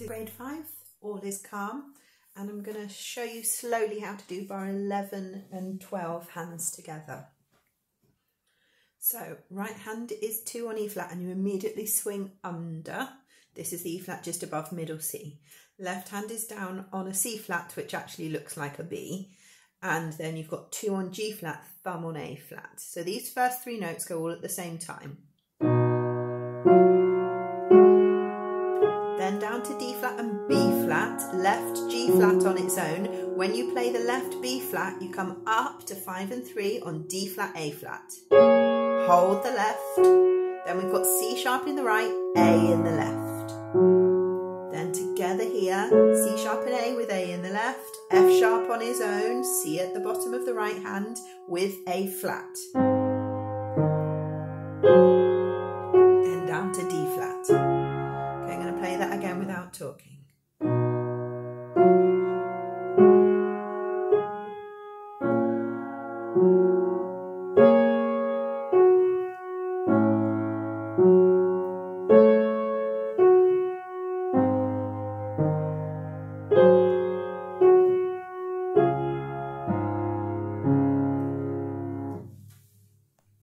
Grade 5, All is Calm, and I'm going to show you slowly how to do bar 11 and 12 hands together. So right hand is 2 on E flat and you immediately swing under. This is the E flat just above middle C. Left hand is down on a C flat, which actually looks like a B, and then you've got 2 on G flat, thumb on A flat. So these first 3 notes go all at the same time. Then down to D flat and B flat, left G flat on its own. When you play the left B flat, you come up to 5 and 3 on D flat, A flat. Hold the left. Then we've got C sharp in the right, A in the left. Then together here, C sharp and A with A in the left, F sharp on his own, C at the bottom of the right hand with A flat. Then down to D flat. Okay, I'm going to play that again without talking.